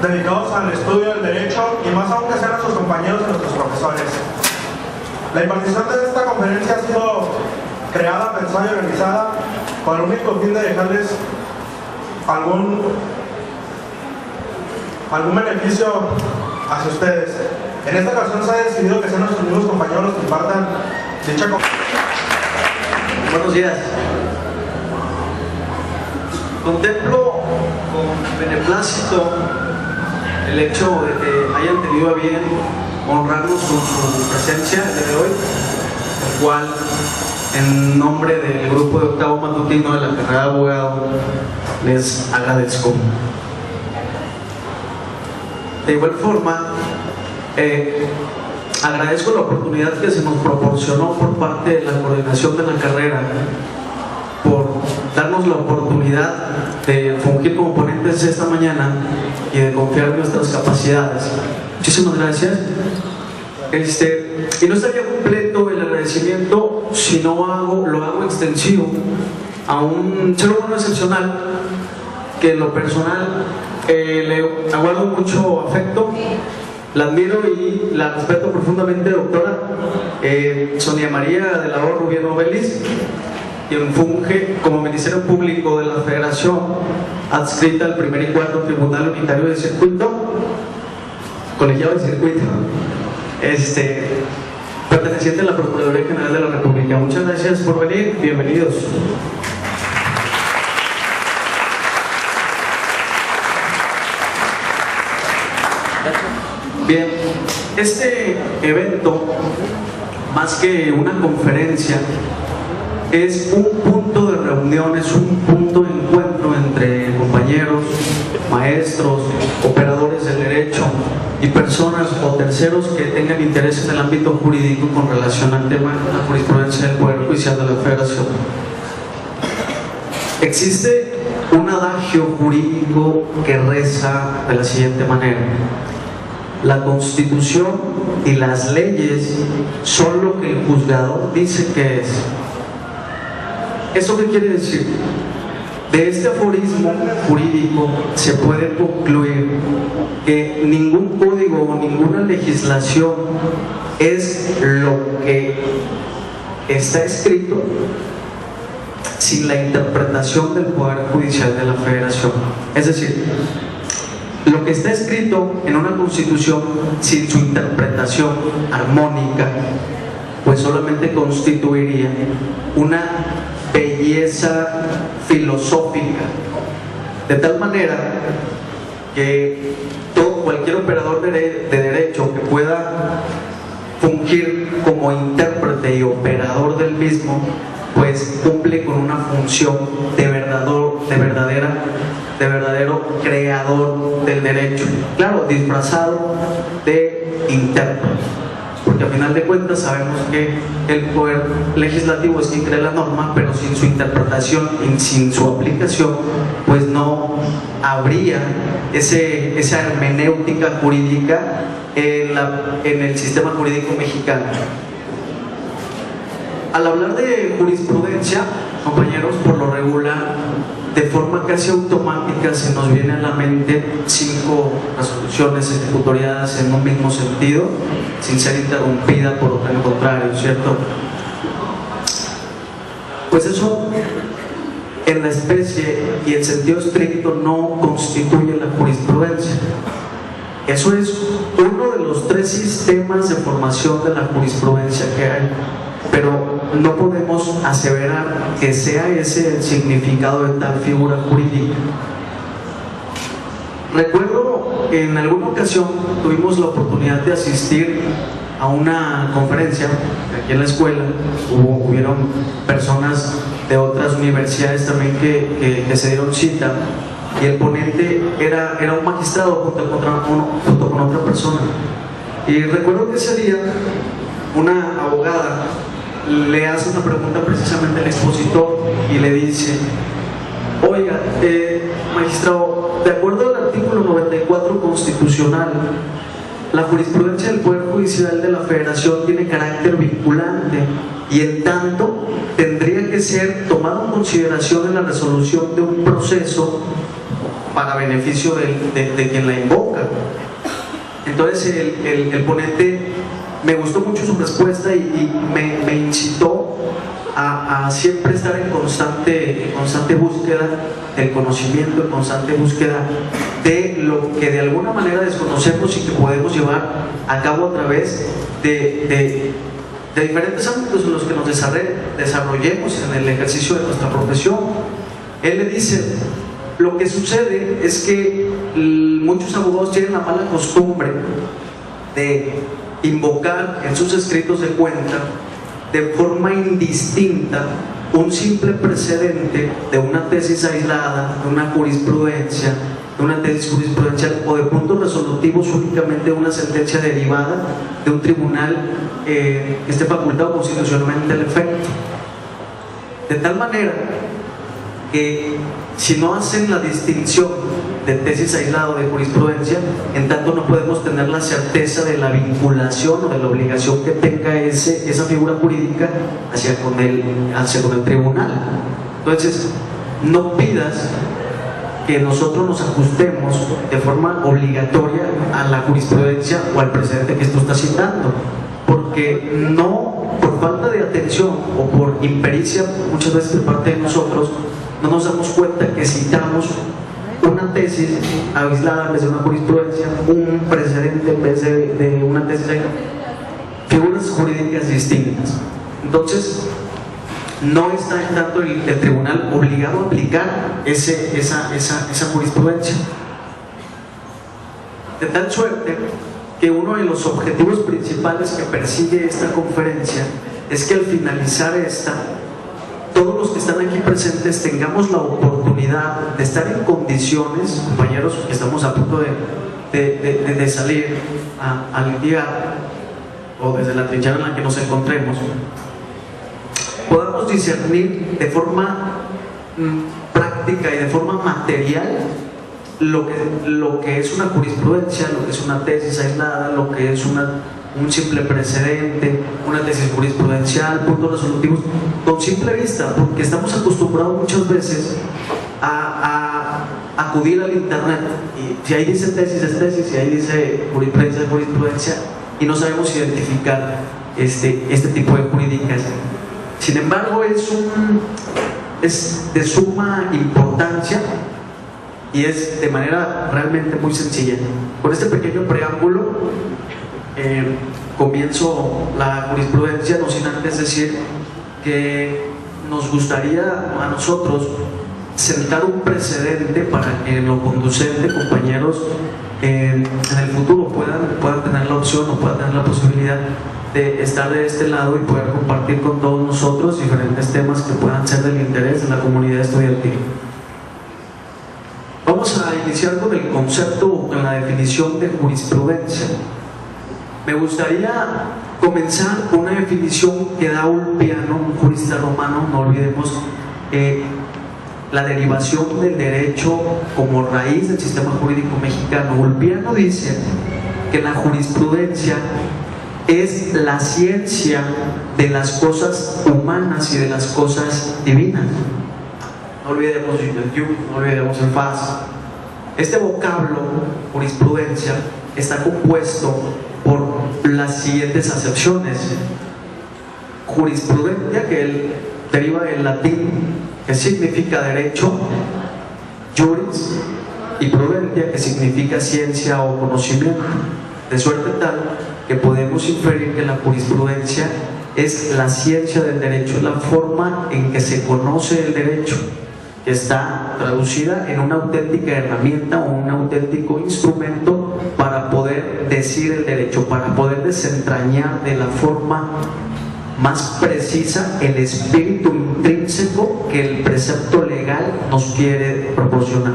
dedicados al estudio del derecho y más aún que sean nuestros compañeros y nuestros profesores. La impartición de esta conferencia ha sido creada, pensada y organizada con el único fin de dejarles algún beneficio hacia ustedes. En esta ocasión se ha decidido que sean nuestros mismos compañeros los que impartan dicha conferencia. Buenos días. Contemplo con beneplácito el hecho de que hayan tenido a bien honrarnos con su presencia el día de hoy, el cual, en nombre del grupo de octavo matutino de la carrera de abogado, les agradezco. De igual forma, agradezco la oportunidad que se nos proporcionó por parte de la coordinación de la carrera por darnos la oportunidad de fungir como ponentes esta mañana y de confiar en nuestras capacidades. Muchísimas gracias. Y no estaría completo el agradecimiento si no lo hago extensivo a un ser humano excepcional que en lo personal le aguardo mucho afecto, la admiro y la respeto profundamente, doctora Sonia María de la O. Rubiano Vélez, quien funge como Ministerio Público de la Federación, adscrita al primer y cuarto Tribunal Unitario de Circuito, colegiado de circuito, perteneciente a la Procuraduría General de la República. Muchas gracias por venir, bienvenidos. Bien, este evento, más que una conferencia, es un punto de reunión, es un punto de encuentro entre compañeros, maestros, operadores del derecho y personas o terceros que tengan interés en el ámbito jurídico con relación al tema de la jurisprudencia del Poder Judicial de la Federación. Existe un adagio jurídico que reza de la siguiente manera: la Constitución y las leyes son lo que el juzgador dice que es. ¿Esto qué quiere decir? De este aforismo jurídico se puede concluir que ningún código o ninguna legislación es lo que está escrito sin la interpretación del Poder Judicial de la Federación. Es decir, lo que está escrito en una Constitución sin su interpretación armónica, pues solamente constituiría una belleza filosófica, de tal manera que cualquier operador de derecho que pueda fungir como intérprete y operador del mismo, pues cumple con una función de verdadero creador del derecho, claro, disfrazado de intérprete, porque a final de cuentas sabemos que el poder legislativo es quien crea la norma, pero sin su interpretación y sin su aplicación, pues no habría esa hermenéutica jurídica en el sistema jurídico mexicano. Al hablar de jurisprudencia, compañeros, por lo regular, de forma casi automática se nos viene a la mente 5 resoluciones ejecutoriadas en un mismo sentido, sin ser interrumpida por lo contrario, ¿cierto? Pues eso, en la especie y en sentido estricto, no constituye la jurisprudencia. Eso es uno de los 3 sistemas de formación de la jurisprudencia que hay, pero no podemos aseverar que sea ese el significado de tal figura jurídica. Recuerdo que en alguna ocasión tuvimos la oportunidad de asistir a una conferencia aquí en la escuela. Hubieron personas de otras universidades también que se dieron cita, y el ponente era un magistrado junto con otra persona. Y recuerdo que ese día una abogada le hace una pregunta precisamente al expositor y le dice: oiga, magistrado, de acuerdo al artículo 94 constitucional, la jurisprudencia del Poder Judicial de la Federación tiene carácter vinculante y en tanto tendría que ser tomado en consideración en la resolución de un proceso para beneficio de quien la invoca. Entonces el ponente, me gustó mucho su respuesta y me incitó a siempre estar en constante búsqueda del conocimiento, en constante búsqueda de lo que de alguna manera desconocemos y que podemos llevar a cabo a través de diferentes ámbitos en los que nos desarrollemos en el ejercicio de nuestra profesión. Él le dice, lo que sucede es que muchos abogados tienen la mala costumbre de invocar en sus escritos de cuenta de forma indistinta un simple precedente de una tesis aislada, de una jurisprudencia, de una tesis jurisprudencial o de puntos resolutivos únicamente de una sentencia derivada de un tribunal que esté facultado constitucionalmente al efecto. De tal manera que si no hacen la distinción de tesis aislada o de jurisprudencia, en tanto no podemos tener la certeza de la vinculación o de la obligación que tenga esa figura jurídica hacia con el tribunal. Entonces, no pidas que nosotros nos ajustemos de forma obligatoria a la jurisprudencia o al precedente que esto está citando, porque no, por falta de atención o por impericia muchas veces de parte de nosotros, no nos damos cuenta que citamos una tesis aislada en vez de una jurisprudencia, un precedente en vez de una tesis aislada, figuras jurídicas distintas. Entonces, no está en tanto el tribunal obligado a aplicar esa jurisprudencia. De tal suerte que uno de los objetivos principales que persigue esta conferencia es que al finalizar esta, todos los que están aquí presentes tengamos la oportunidad de estar en condiciones, compañeros que estamos a punto de salir a litigar, o desde la trinchera en la que nos encontremos, podamos discernir de forma práctica y de forma material lo que es una jurisprudencia, lo que es una tesis aislada, lo que es un simple precedente, una tesis jurisprudencial, puntos resolutivos, con simple vista, porque estamos acostumbrados muchas veces a acudir al internet y si ahí dice tesis es tesis, si ahí dice jurisprudencia es jurisprudencia, y no sabemos identificar este tipo de jurídicas. Sin embargo, es de suma importancia y es de manera realmente muy sencilla. Con este pequeño preámbulo comienzo la jurisprudencia, no sin antes decir que nos gustaría a nosotros sentar un precedente para que en lo conducente, compañeros, en el futuro puedan tener la opción o puedan tener la posibilidad de estar de este lado y poder compartir con todos nosotros diferentes temas que puedan ser del interés de la comunidad estudiantil. Vamos a iniciar con el concepto, con la definición de jurisprudencia. Me gustaría comenzar con una definición que da Ulpiano, un jurista romano. No olvidemos la derivación del derecho como raíz del sistema jurídico mexicano. Ulpiano dice que la jurisprudencia es la ciencia de las cosas humanas y de las cosas divinas. No olvidemos el yug, no olvidemos el fas. Este vocablo, jurisprudencia, está compuesto por las siguientes acepciones. Jurisprudencia, que deriva del latín, que significa derecho, juris, y prudencia, que significa ciencia o conocimiento, de suerte tal que podemos inferir que la jurisprudencia es la ciencia del derecho, es la forma en que se conoce el derecho, que está traducida en una auténtica herramienta o un auténtico instrumento para poder decir el derecho, para poder desentrañar de la forma más precisa el espíritu intrínseco que el precepto legal nos quiere proporcionar.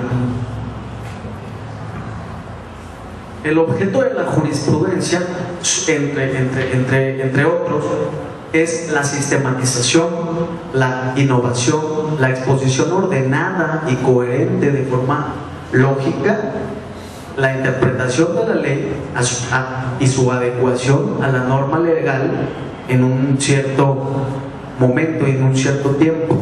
El objeto de la jurisprudencia, entre otros, es la sistematización, la innovación, la exposición ordenada y coherente de forma lógica, la interpretación de la ley y su adecuación a la norma legal en un cierto momento y en un cierto tiempo.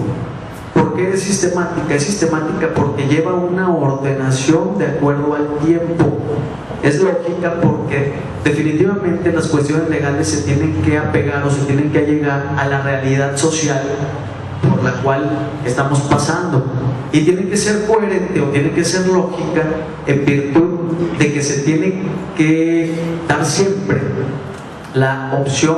¿Por qué es sistemática? Es sistemática porque lleva una ordenación de acuerdo al tiempo. Es lógica porque definitivamente las cuestiones legales se tienen que apegar o se tienen que allegar a la realidad social por la cual estamos pasando, y tiene que ser coherente o tiene que ser lógica en virtud de que se tiene que dar siempre la opción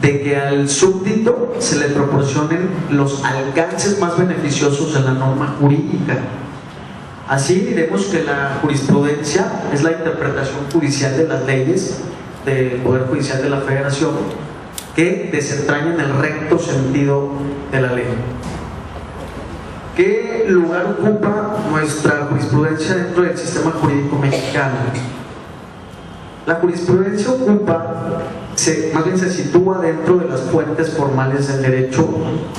de que al súbdito se le proporcionen los alcances más beneficiosos de la norma jurídica. Así diremos que la jurisprudencia es la interpretación judicial de las leyes del Poder Judicial de la Federación que desentrañan el recto sentido de la ley. ¿Qué lugar ocupa nuestra jurisprudencia dentro del sistema jurídico mexicano? La jurisprudencia más bien se sitúa dentro de las fuentes formales del derecho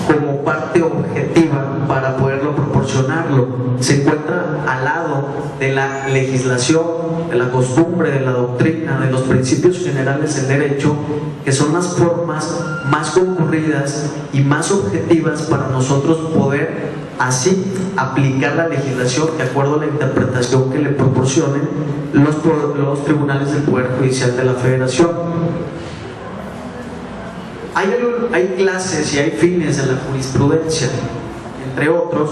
como parte objetiva para poderlo proporcionarlo. Se encuentra al lado de la legislación, de la costumbre, de la doctrina, de los principios generales del derecho, que son las formas más concurridas y más objetivas para nosotros poder así aplicar la legislación de acuerdo a la interpretación que le proporcionen los tribunales del Poder Judicial de la Federación. Hay clases y hay fines de la jurisprudencia. Entre otros,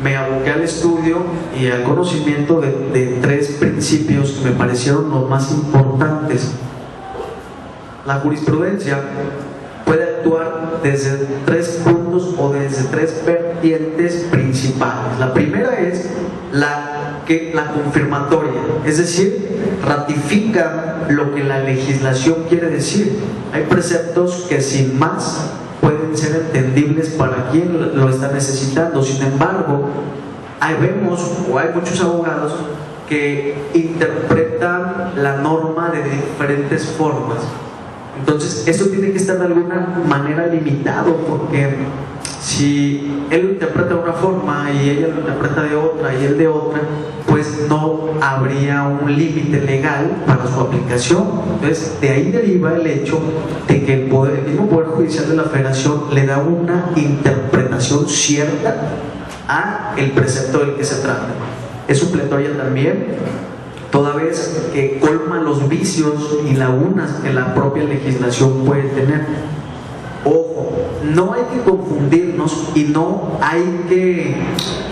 me aboqué al estudio y al conocimiento de 3 principios que me parecieron los más importantes. La jurisprudencia puede actuar desde 3 puntos o desde 3 vertientes principales. La primera es la confirmatoria, es decir, ratifica lo que la legislación quiere decir. Hay preceptos que sin más pueden ser entendibles para quien lo está necesitando. Sin embargo, hay muchos abogados que interpretan la norma de diferentes formas. Entonces, eso tiene que estar de alguna manera limitado, porque si él lo interpreta de una forma y ella lo interpreta de otra y él de otra, pues no habría un límite legal para su aplicación. Entonces, de ahí deriva el hecho de que el mismo Poder Judicial de la Federación le da una interpretación cierta a el precepto del que se trata. Es supletoria también, toda vez que colma los vicios y lagunas que la propia legislación puede tener. Ojo, no hay que confundirnos y no hay que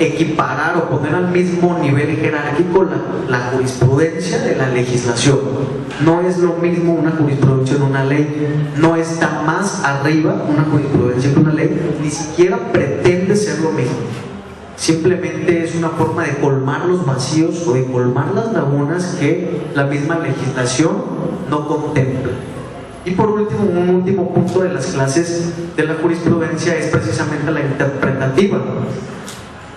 equiparar o poner al mismo nivel jerárquico la jurisprudencia de la legislación. No es lo mismo una jurisprudencia en una ley, no está más arriba una jurisprudencia que una ley, ni siquiera pretende ser lo mismo. Simplemente es una forma de colmar los vacíos o de colmar las lagunas que la misma legislación no contempla. Y por último, un último punto de las clases de la jurisprudencia es precisamente la interpretativa,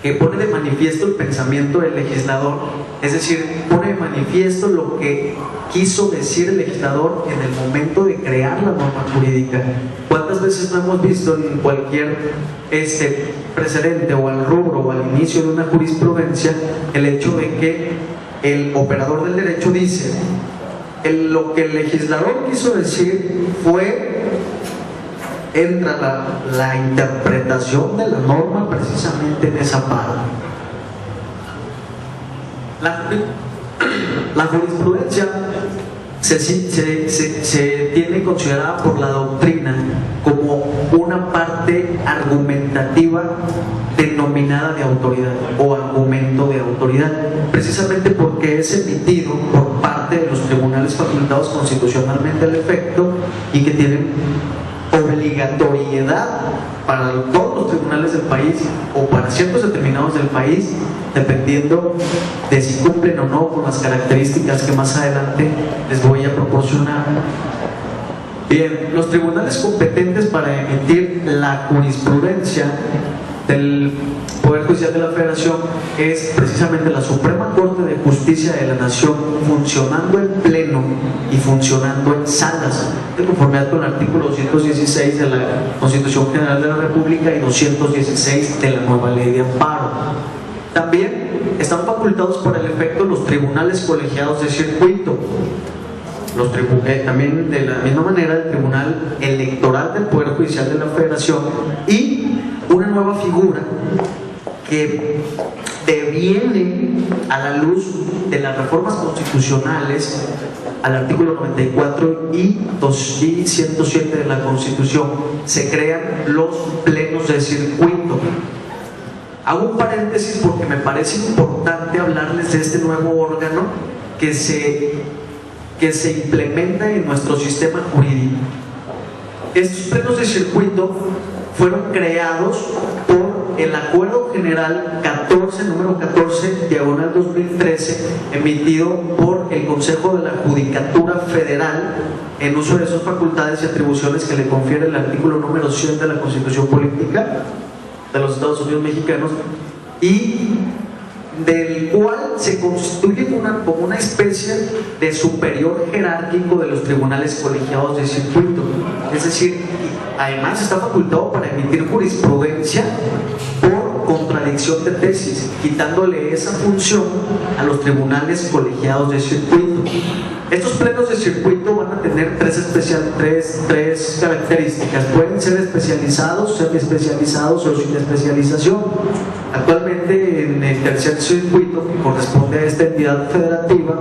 que pone de manifiesto el pensamiento del legislador, es decir, pone de manifiesto lo que quiso decir el legislador en el momento de crear la norma jurídica. ¿Cuántas veces no hemos visto en cualquier precedente o al rubro o al inicio de una jurisprudencia el hecho de que el operador del derecho dice: lo que el legislador quiso decir fue, entra la interpretación de la norma precisamente en esa parte. La jurisprudencia se tiene considerada por la doctrina como una parte argumentativa denominada de autoridad o argumento de autoridad, precisamente porque es emitido por parte de los tribunales facultados constitucionalmente al efecto y que tienen obligatoriedad para todos los tribunales del país o para ciertos determinados del país, dependiendo de si cumplen o no con las características que más adelante les voy a proporcionar. Bien, los tribunales competentes para emitir la jurisprudencia del Poder Judicial de la Federación es precisamente la Suprema Corte de Justicia de la Nación, funcionando en pleno y funcionando en salas, de conformidad con el artículo 216 de la Constitución General de la República y 216 de la nueva Ley de Amparo. También están facultados para el efecto los tribunales colegiados de circuito, también de la misma manera el Tribunal Electoral del Poder Judicial de la Federación, y una nueva figura que deviene a la luz de las reformas constitucionales al artículo 94 y 107 de la Constitución, se crean los plenos de circuito. Hago un paréntesis porque me parece importante hablarles de este nuevo órgano que se implementa en nuestro sistema jurídico. Estos plenos de circuito fueron creados por el Acuerdo General 14, número 14, diagonal 2013, emitido por el Consejo de la Judicatura Federal en uso de sus facultades y atribuciones que le confiere el artículo número 100 de la Constitución Política de los Estados Unidos Mexicanos, y del cual se constituye como una especie de superior jerárquico de los tribunales colegiados de circuito. Es decir, además está facultado para emitir jurisprudencia por contradicción de tesis, quitándole esa función a los tribunales colegiados de circuito. Estos plenos de circuito van a tener tres características. Pueden ser especializados, semiespecializados o sin especialización. Actualmente en el tercer circuito, que corresponde a esta entidad federativa,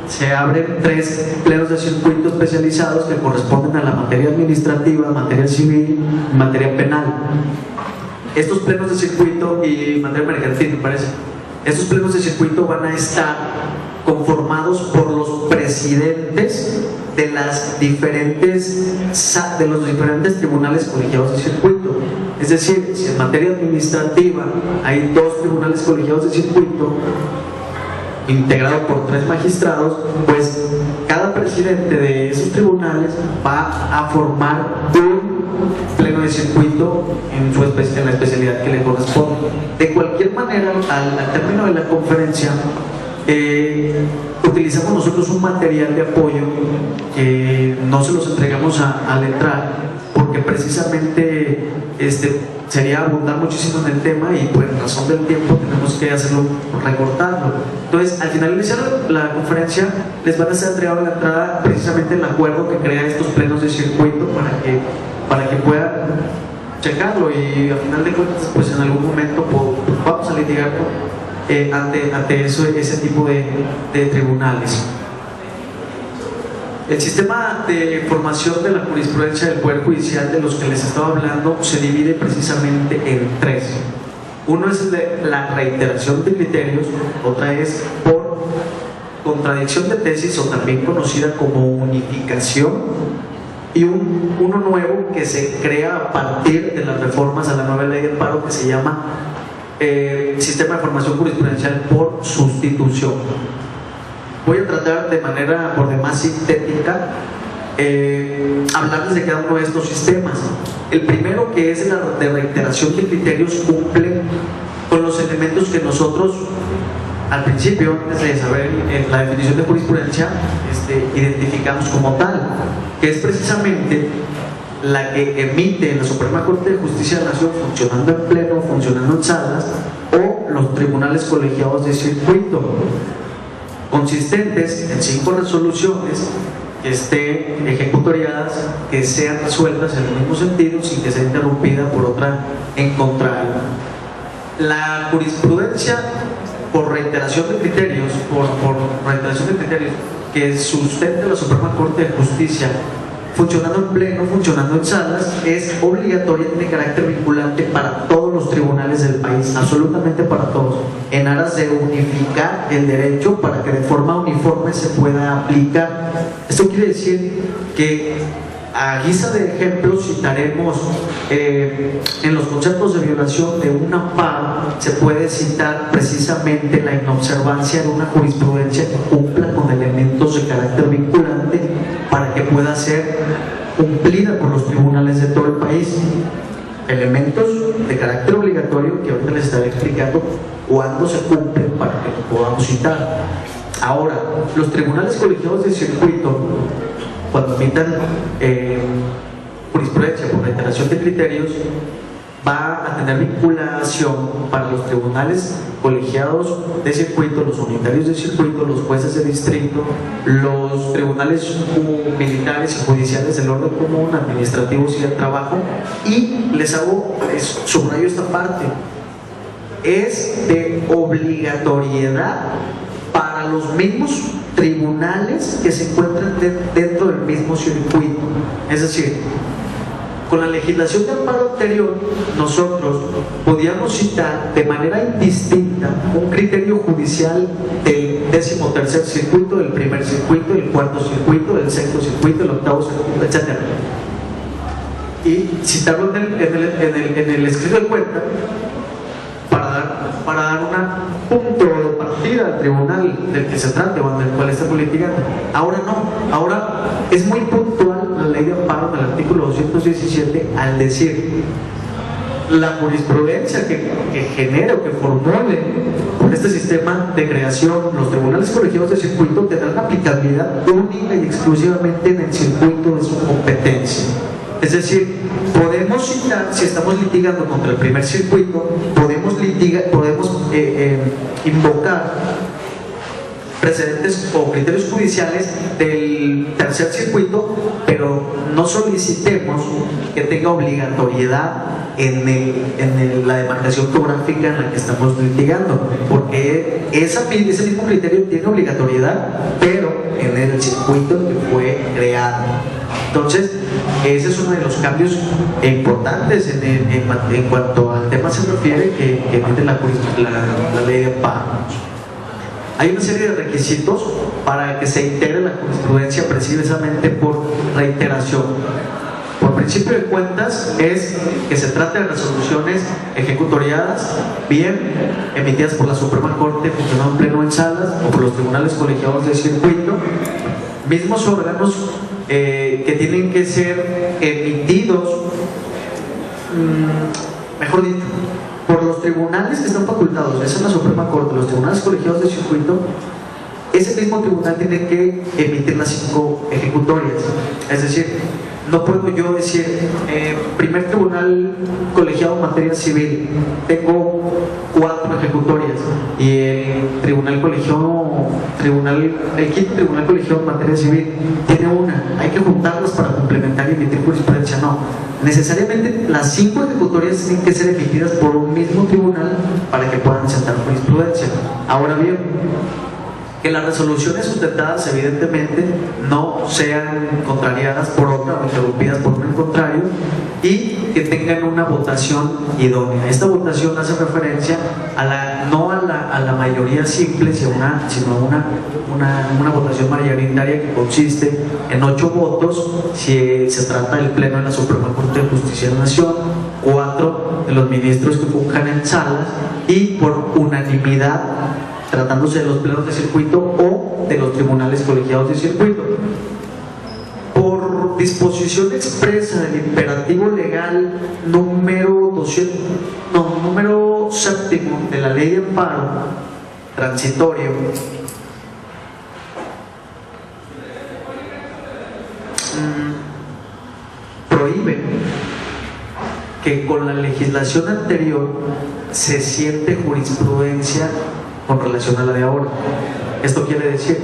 se abren 3 plenos de circuito especializados que corresponden a la materia administrativa, materia civil y materia penal. Estos plenos de circuito y materia mercantil, me parece, estos plenos de circuito van a estar conformados por los presidentes de los diferentes tribunales colegiados de circuito. Es decir, si en materia administrativa hay 2 tribunales colegiados de circuito integrado por 3 magistrados, pues cada presidente de esos tribunales va a formar un pleno de circuito en la especialidad que le corresponde. De cualquier manera, al término de la conferencia, utilizamos nosotros un material de apoyo que no se los entregamos al entrar, porque precisamente sería abundar muchísimo en el tema y por razón del tiempo tenemos que hacerlo, recortarlo. Entonces, al finalizar la conferencia, les van a ser entregado a la entrada precisamente el acuerdo que crea estos plenos de circuito para que puedan checarlo, y a final de cuentas, pues en algún momento vamos a litigarlo ante ese tipo de tribunales. El sistema de formación de la jurisprudencia del Poder Judicial de los que les estaba hablando se divide precisamente en 3. Uno es la reiteración de criterios, otra es por contradicción de tesis, o también conocida como unificación, y uno nuevo que se crea a partir de las reformas a la nueva ley del paro, que se llama sistema de formación jurisprudencial por sustitución. Voy a tratar de manera por demás sintética hablarles de cada uno de estos sistemas. El primero, que es la de reiteración de criterios, cumple con los elementos que nosotros al principio, antes de saber la definición de jurisprudencia, identificamos como tal, que es precisamente la que emite la Suprema Corte de Justicia de la Nación, funcionando en pleno, funcionando en salas, o los tribunales colegiados de circuito, consistentes en 5 resoluciones que estén ejecutoriadas, que sean resueltas en el mismo sentido sin que sea interrumpida por otra en contrario. La jurisprudencia por reiteración de criterios, que sustente la Suprema Corte de Justicia, funcionando en pleno, funcionando en salas, es obligatoria, tiene carácter vinculante para todos los tribunales del país, absolutamente para todos, en aras de unificar el derecho para que de forma uniforme se pueda aplicar. Esto quiere decir que, a guisa de ejemplo, citaremos en los conceptos de violación de un amparo, se puede citar precisamente la inobservancia de una jurisprudencia que cumpla con elementos de carácter vinculante para que pueda ser cumplida por los tribunales de todo el país. Elementos de carácter obligatorio que ahorita les estaré explicando cuándo se cumplen para que lo podamos citar. Ahora, los tribunales colegiados de circuito, cuando emitan jurisprudencia por reiteración de criterios, va a tener vinculación para los tribunales colegiados de circuito, los unitarios de circuito, los jueces de distrito, los tribunales militares y judiciales del orden común, administrativos y del trabajo. Y subrayo esta parte: es de obligatoriedad para los mismos tribunales que se encuentran dentro del mismo circuito. Es decir, con la legislación de amparo anterior, nosotros podíamos citar de manera indistinta un criterio judicial del 13º circuito, del primer circuito, del cuarto circuito, del sexto circuito, del octavo circuito, etc. Y citarlo en el escrito de cuenta para dar un punto de partida al tribunal del que se trate o del cual estamos litigando. Ahora no, ahora es muy puntual la ley de amparo del artículo 217 al decir la jurisprudencia que genere o que formule por este sistema de creación los tribunales colegiados de circuito tendrán aplicabilidad única y exclusivamente en el circuito de su competencia. Es decir, podemos citar, si estamos litigando contra el primer circuito, podemos invocar precedentes o criterios judiciales del tercer circuito, pero no solicitemos que tenga obligatoriedad en la demarcación geográfica en la que estamos litigando, porque ese mismo criterio tiene obligatoriedad, pero en el circuito que fue creado. Entonces, ese es uno de los cambios importantes en cuanto al tema se refiere que emite la ley de amparo. Hay una serie de requisitos para que se integre la jurisprudencia precisamente por reiteración. Por principio de cuentas es que se trate de resoluciones ejecutoriadas, bien emitidas por la Suprema Corte, funcionando en pleno en salas, o por los tribunales colegiados de circuito, mismos órganos que tienen que ser emitidos, mejor dicho, por los tribunales que están facultados, esa es la Suprema Corte, los tribunales colegiados de circuito. Ese mismo tribunal tiene que emitir las 5 ejecutorias. Es decir, no puedo yo decir, primer tribunal colegiado en materia civil, tengo 4 ejecutorias, y el quinto tribunal colegiado en materia civil tiene una. Hay que juntarlas para complementar y emitir jurisprudencia. No, necesariamente las 5 ejecutorias tienen que ser emitidas por un mismo tribunal para que puedan sentar jurisprudencia. Ahora bien, que las resoluciones sustentadas evidentemente no sean contrariadas por otra o interrumpidas por un contrario, y que tengan una votación idónea. Esta votación hace referencia no a la mayoría simple, sino una votación mayoritaria que consiste en 8 votos si se trata del pleno de la Suprema Corte de Justicia de la Nación, 4 de los ministros que funjan en salas, y por unanimidad tratándose de los plenos de circuito o de los tribunales colegiados de circuito. Por disposición expresa del imperativo legal número 7 de la ley de amparo transitorio, prohíbe que con la legislación anterior se siente jurisprudencia con relación a la de ahora. Esto quiere decir,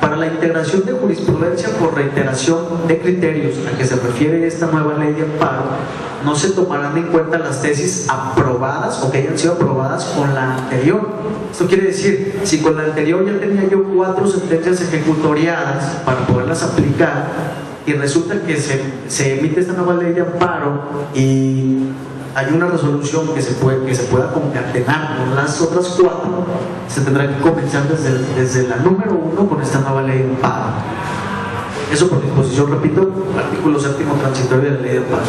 para la integración de jurisprudencia por reiteración de criterios a que se refiere esta nueva ley de amparo, no se tomarán en cuenta las tesis aprobadas o que hayan sido aprobadas con la anterior. Esto quiere decir, si con la anterior ya tenía yo 4 sentencias ejecutoriadas para poderlas aplicar, y resulta que se emite esta nueva ley de amparo y hay una resolución que se pueda concatenar con las otras 4, se tendrá que comenzar desde la número 1 con esta nueva ley de amparo. Eso por disposición, repito, artículo 7 transitorio de la ley de amparo.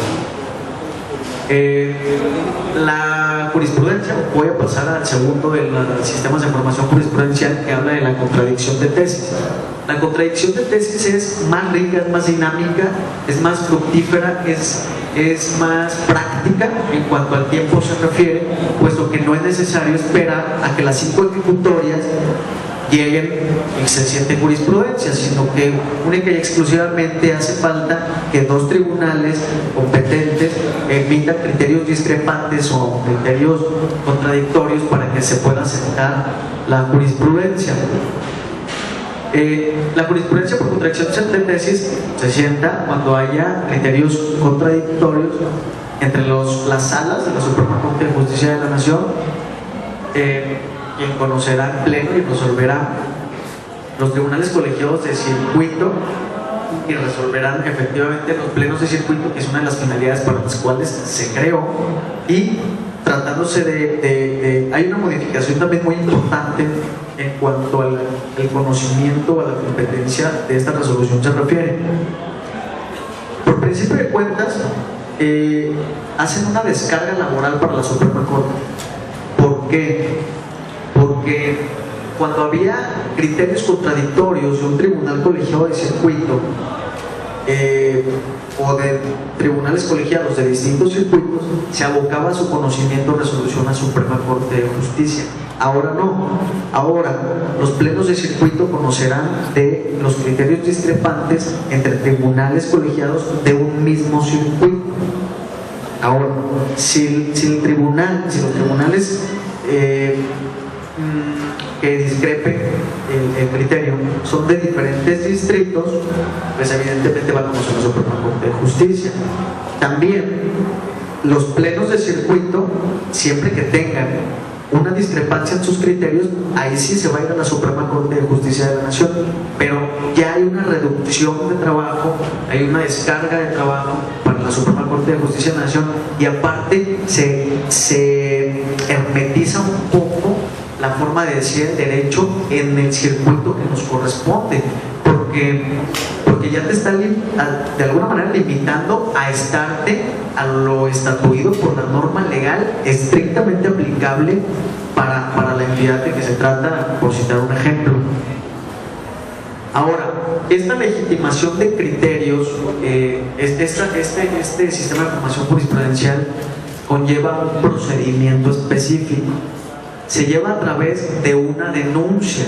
La jurisprudencia, voy a pasar al segundo de los sistemas de formación jurisprudencial, que habla de la contradicción de tesis. La contradicción de tesis es más rica, es más dinámica, es más fructífera, es más práctica en cuanto al tiempo se refiere, puesto que no es necesario esperar a que las 5 ejecutorias lleguen y se siente jurisprudencia, sino que única y exclusivamente hace falta que 2 tribunales competentes emitan criterios discrepantes o criterios contradictorios para que se pueda sentar la jurisprudencia. La jurisprudencia por contradicción de tesis se sienta cuando haya criterios contradictorios entre las salas de la Suprema Corte de Justicia de la Nación quien conocerá en pleno y resolverá. Los tribunales colegiados de circuito y resolverán efectivamente los plenos de circuito, que es una de las finalidades para las cuales se creó, y tratándose hay una modificación también muy importante en cuanto al conocimiento o a la competencia de esta resolución se refiere. Por principio de cuentas, hacen una descarga laboral para la Suprema Corte. ¿Por qué? Porque cuando había criterios contradictorios de un tribunal colegiado de circuito o de tribunales colegiados de distintos circuitos, se abocaba su conocimiento o resolución a Suprema Corte de Justicia. Ahora no, ahora los plenos de circuito conocerán de los criterios discrepantes entre tribunales colegiados de un mismo circuito. Ahora, si los tribunales que discrepen el criterio son de diferentes distritos, pues evidentemente va a conocer la Suprema Corte de Justicia. También los plenos de circuito, siempre que tengan una discrepancia en sus criterios, ahí sí se va a ir a la Suprema Corte de Justicia de la Nación, pero ya hay una reducción de trabajo, hay una descarga de trabajo para la Suprema Corte de Justicia de la Nación, y aparte se hermetiza un poco la forma de decir el derecho en el circuito que nos corresponde, porque ya te está de alguna manera limitando a estarte a lo estatuido por la norma legal estrictamente aplicable para la entidad de que se trata, por citar un ejemplo. Ahora, esta legitimación de criterios, este sistema de formación jurisprudencial conlleva un procedimiento específico. Se lleva a través de una denuncia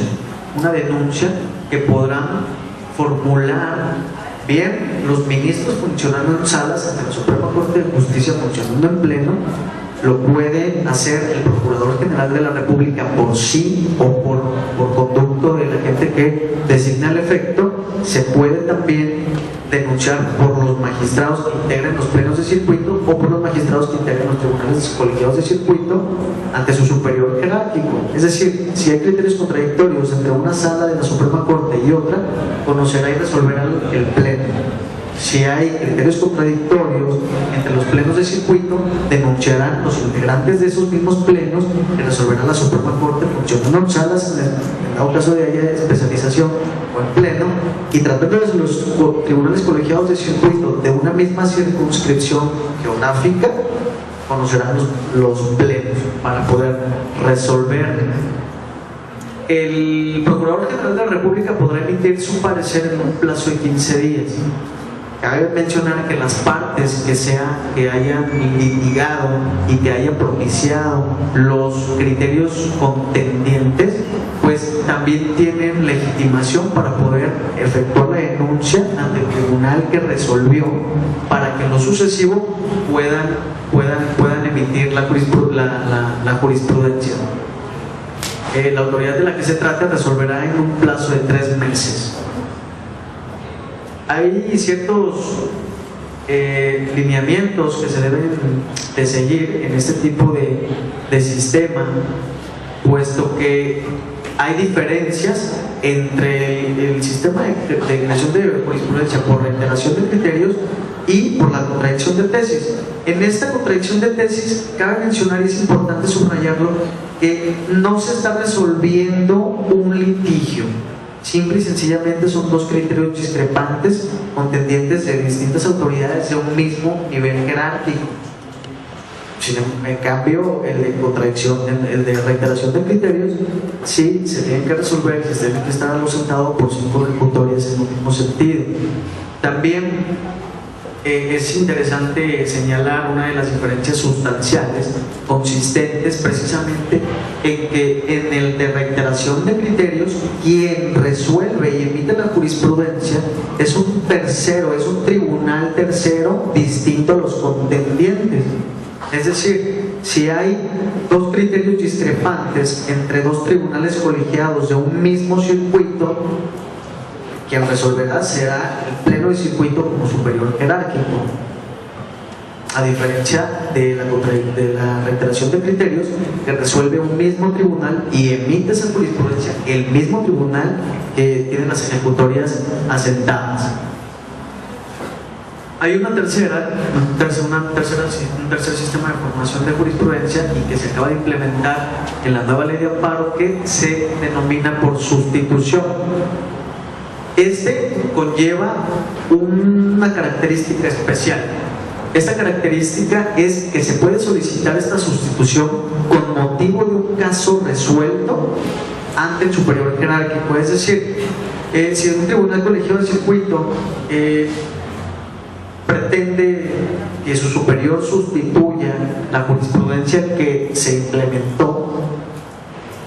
que podrán formular bien los ministros funcionando en salas ante la Suprema Corte de Justicia funcionando en pleno. Lo puede hacer el Procurador General de la República por sí o por conducto de la gente que designa el efecto. Se puede también denunciar por los magistrados que integren los plenos de circuito o por los magistrados que integren los tribunales colegiados de circuito ante su superior jerárquico. Es decir, si hay criterios contradictorios entre una sala de la Suprema Corte y otra, conocerá y resolverá el pleno. Si hay criterios contradictorios entre los plenos de circuito, denunciarán los integrantes de esos mismos plenos y resolverá la Suprema Corte funcionando en salas, en dado caso de haya especialización o en pleno, y tratando de los tribunales colegiados de circuito de una misma circunscripción geográfica, conocerán los plenos para poder resolver. El Procurador General de la República podrá emitir su parecer en un plazo de 15 días. Cabe mencionar que las partes que hayan litigado y que hayan propiciado los criterios contendientes, pues también tienen legitimación para poder efectuar la denuncia ante el tribunal que resolvió, para que en lo sucesivo puedan emitir la jurisprudencia. La autoridad de la que se trata resolverá en un plazo de 3 meses. Hay ciertos lineamientos que se deben de seguir en este tipo de sistema, puesto que hay diferencias entre el sistema de creación de jurisprudencia por reiteración de criterios y por la contradicción de tesis. En esta contradicción de tesis cabe mencionar, y es importante subrayarlo, que no se está resolviendo un litigio. Simple y sencillamente son dos criterios discrepantes contendientes de distintas autoridades de un mismo nivel jerárquico. En cambio, el de contradicción, el de reiteración de criterios, sí se tienen que resolver, se tienen que estar ausentados por 5 ejecutorias en un mismo sentido. También es interesante señalar una de las diferencias sustanciales consistentes precisamente en que en el de reiteración de criterios, quien resuelve y emite la jurisprudencia es un tercero, es un tribunal tercero distinto a los contendientes. Es decir, si hay dos criterios discrepantes entre dos tribunales colegiados de un mismo circuito, quien resolverá será el pleno de circuito como superior jerárquico. a diferencia de la reiteración de criterios que resuelve un mismo tribunal y emite esa jurisprudencia el mismo tribunal que tiene las ejecutorias asentadas. Hay un tercer sistema de formación de jurisprudencia y que se acaba de implementar en la nueva ley de amparo, que se denomina por sustitución. Este conlleva una característica especial. Esta característica es que se puede solicitar esta sustitución con motivo de un caso resuelto ante el superior jerárquico. Es decir, si un tribunal colegiado de circuito pretende que su superior sustituya la jurisprudencia que se implementó,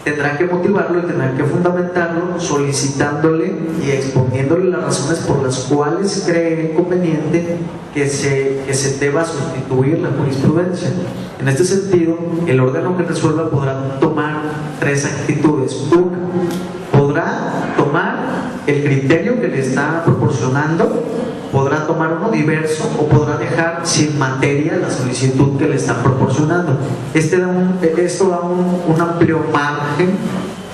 tendrá que motivarlo y tendrá que fundamentarlo solicitándole y exponiéndole las razones por las cuales cree conveniente que se deba sustituir la jurisprudencia. En este sentido, el órgano que resuelva podrá tomar tres actitudes. Una, podrá tomar el criterio que le está proporcionando, podrá tomar uno diverso o podrá dejar sin materia la solicitud que le están proporcionando. Esto da un amplio margen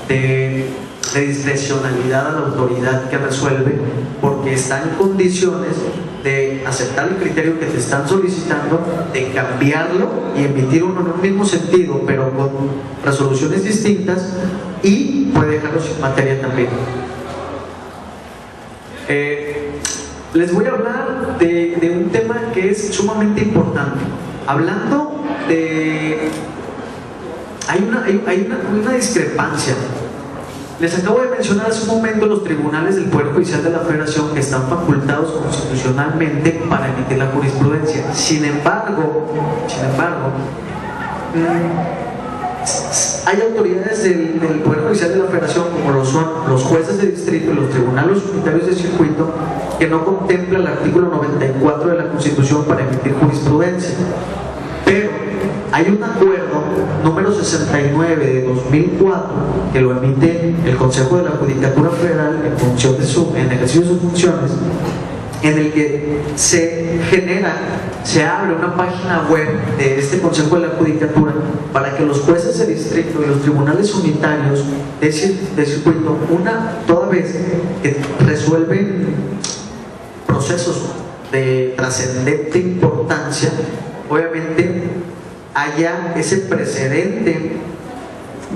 de discrecionalidad a la autoridad que resuelve, porque está en condiciones de aceptar el criterio que te están solicitando, de cambiarlo y emitir uno en un mismo sentido, pero con resoluciones distintas, y puede dejarlo sin materia también. Les voy a hablar de un tema que es sumamente importante. Hablando de... Hay una discrepancia. Les acabo de mencionar hace un momento los tribunales del Poder Judicial de la Federación que están facultados constitucionalmente para emitir la jurisprudencia. Sin embargo, hay autoridades del Poder Judicial de la Federación, como lo son los jueces de distrito y los tribunales unitarios de circuito, que no contempla el artículo 94 de la Constitución para emitir jurisprudencia. Pero hay un acuerdo número 69 de 2004 que lo emite el Consejo de la Judicatura Federal en ejercicio de sus funciones, en el que se abre una página web de este Consejo de la Judicatura para que los jueces de distrito y los tribunales unitarios de circuito, toda vez que resuelven procesos de trascendente importancia, obviamente haya ese precedente